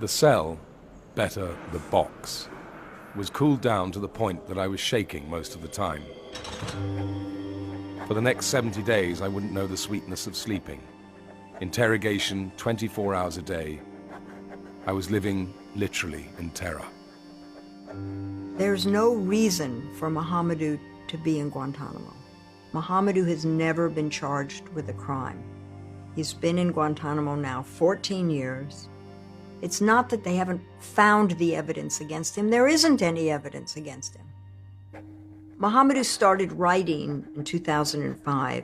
The cell, better the box, was cooled down to the point that I was shaking most of the time. For the next 70 days, I wouldn't know the sweetness of sleeping. Interrogation 24 hours a day. I was living literally in terror. There's no reason for محمدو to be in Guantanamo. محمدو has never been charged with a crime. He's been in Guantanamo now 14 years. It's not that they haven't found the evidence against him. There isn't any evidence against him. محمدو started writing in 2005.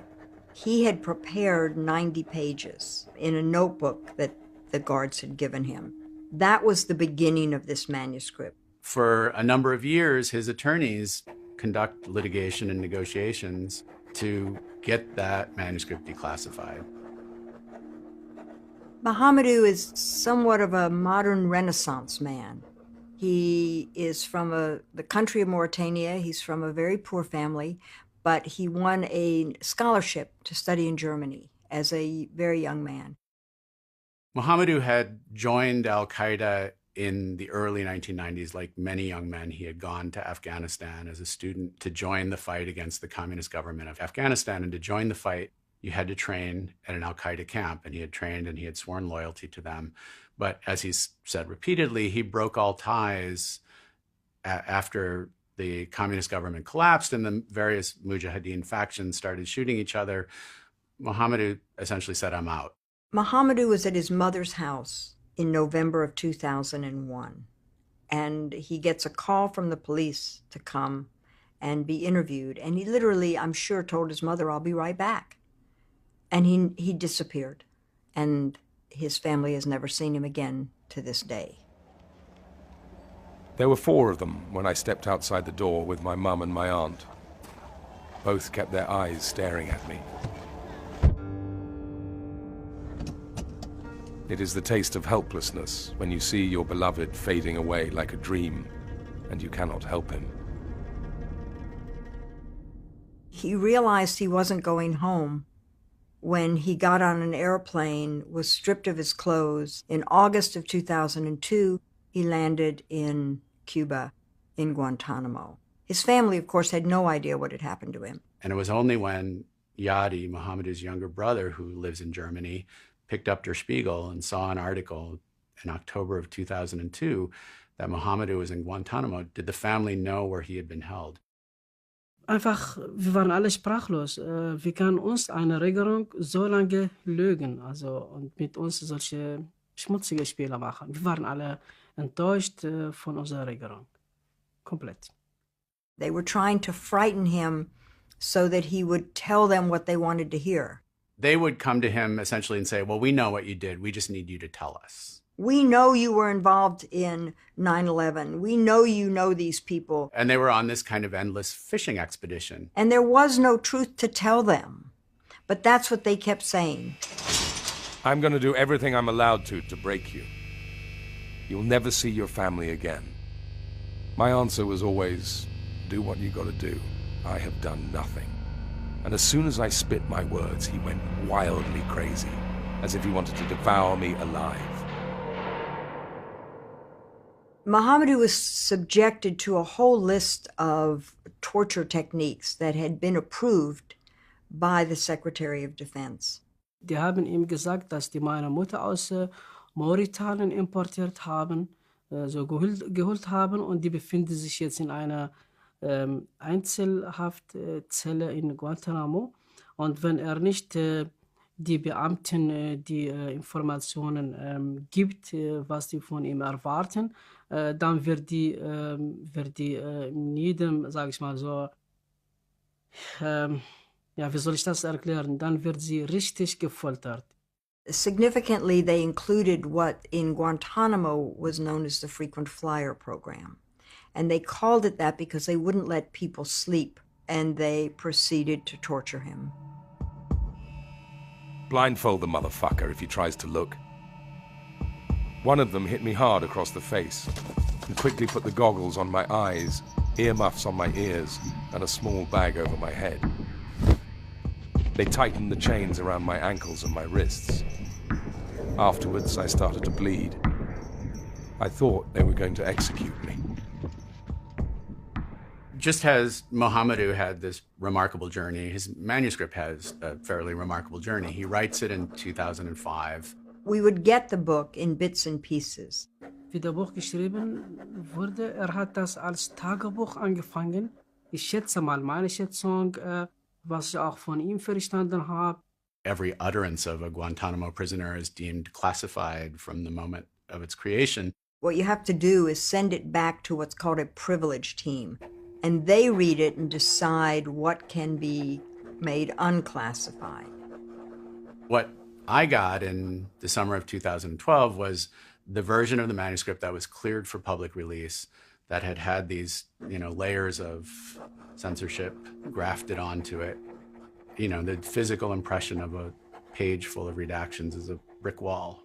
He had prepared 90 pages in a notebook that the guards had given him. That was the beginning of this manuscript. For a number of years, his attorneys conduct litigation and negotiations to get that manuscript declassified. محمدو is somewhat of a modern Renaissance man. He is from the country of Mauritania. He's from a very poor family, but he won a scholarship to study in Germany as a very young man. محمدو had joined al-Qaeda in the early 1990s. Like many young men, he had gone to Afghanistan as a student to join the fight against the communist government of Afghanistan. And to join the fight, you had to train at an al-Qaeda camp, and he had trained and he had sworn loyalty to them. But as he's said repeatedly, he broke all ties after the communist government collapsed and the various mujahideen factions started shooting each other. محمدو essentially said, I'm out. محمدو was at his mother's house in November of 2001, and he gets a call from the police to come and be interviewed. And he literally, I'm sure, told his mother, I'll be right back. And he disappeared, and his family has never seen him again to this day. There were 4 of them when I stepped outside the door with my mum and my aunt. Both kept their eyes staring at me. It is the taste of helplessness when you see your beloved fading away like a dream, and you cannot help him. He realized he wasn't going home when he got on an airplane, was stripped of his clothes. In August of 2002, he landed in Cuba, in Guantanamo. His family, of course, had no idea what had happened to him. And it was only when Yadi, محمدو's younger brother, who lives in Germany, picked up Der Spiegel and saw an article in October of 2002 that محمدو was in Guantanamo, did the family know where he had been held. Einfach, wir waren alle sprachlos. Wie kann uns eine Regierung so lange lügen, und mit uns solche schmutzige Spiele machen? Wir waren alle enttäuscht von unserer Regierung. Komplett. They were trying to frighten him so that he would tell them what they wanted to hear. They would come to him essentially and say, well, we know what you did. We just need you to tell us. We know you were involved in 9/11. We know you know these people. And they were on this kind of endless fishing expedition. And there was no truth to tell them. But that's what they kept saying. I'm going to do everything I'm allowed to break you. You'll never see your family again. My answer was always, do what you got to do. I have done nothing. And as soon as I spit my words, he went wildly crazy, as if he wanted to devour me alive. محمدو was subjected to a whole list of torture techniques that had been approved by the Secretary of Defense. Die haben ihm gesagt, dass die meine Mutter aus Mauretanien importiert haben, geholt haben, und die befinden sich jetzt in einer Einzelhaftzelle in Guantanamo. Und wenn nicht die Beamten die Informationen gibt, was die von ihm erwarten, dann wird die in jedem, sage ich mal so, wie soll ich das erklären? Dann wird sie richtig gefoltert. Significantly, they included what in Guantanamo was known as the frequent flyer program. And they called it that because they wouldn't let people sleep, and they proceeded to torture him. Blindfold the motherfucker if he tries to look. One of them hit me hard across the face and quickly put the goggles on my eyes, earmuffs on my ears, and a small bag over my head. They tightened the chains around my ankles and my wrists. Afterwards, I started to bleed. I thought they were going to execute me. Just as محمدو had this remarkable journey, his manuscript has a fairly remarkable journey. He writes it in 2005. We would get the book in bits and pieces. Wie der Buch geschrieben wurde, hat das als Tagebuch angefangen. Ich schätze mal, meine Schätzung, was ich auch von ihm verstanden habe. Every utterance of a Guantanamo prisoner is deemed classified from the moment of its creation. What you have to do is send it back to what's called a privilege team, and they read it and decide what can be made unclassified. What I got in the summer of 2012 was the version of the manuscript that was cleared for public release, that had had these, layers of censorship grafted onto it. The physical impression of a page full of redactions is a brick wall.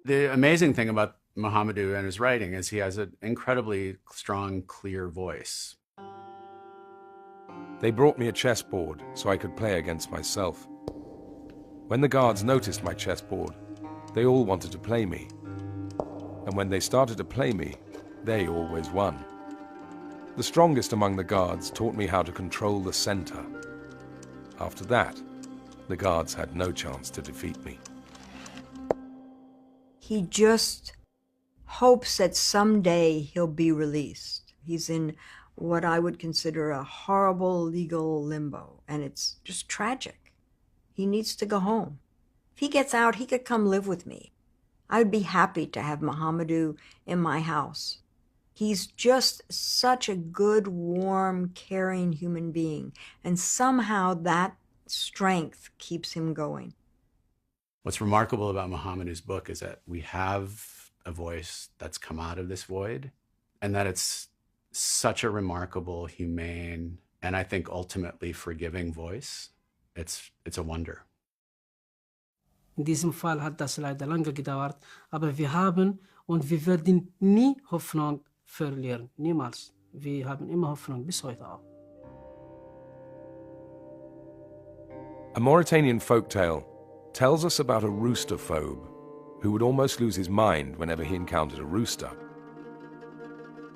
The amazing thing about محمدو and his writing is he has an incredibly strong, clear voice. They brought me a chessboard so I could play against myself. When the guards noticed my chessboard, they all wanted to play me. And when they started to play me, they always won. The strongest among the guards taught me how to control the center. After that, the guards had no chance to defeat me. He just hopes that someday he'll be released. He's in what I would consider a horrible legal limbo, and it's just tragic. He needs to go home. If he gets out, he could come live with me. I'd be happy to have محمدو in my house. He's just such a good, warm, caring human being, and somehow that strength keeps him going. What's remarkable about محمدو's book is that we have a voice that's come out of this void, and that it's such a remarkable, humane, and I think ultimately forgiving voice. It's a wonder. In diesem Fall hat das leider lange gedauert, aber wir haben und wir werden nie Hoffnung verlieren. Niemals. Wir haben immer Hoffnung, bis heute auch. A Mauritanian folktale tells us about a rooster-phobe who would almost lose his mind whenever he encountered a rooster.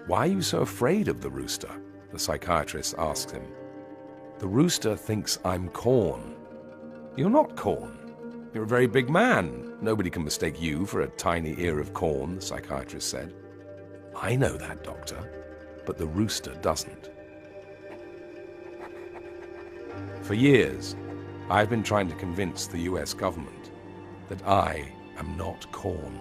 Why are you so afraid of the rooster? The psychiatrist asks him. The rooster thinks I'm corn. You're not corn. You're a very big man. Nobody can mistake you for a tiny ear of corn, the psychiatrist said. I know that, doctor, but the rooster doesn't. For years, I've been trying to convince the US government that I am not corn.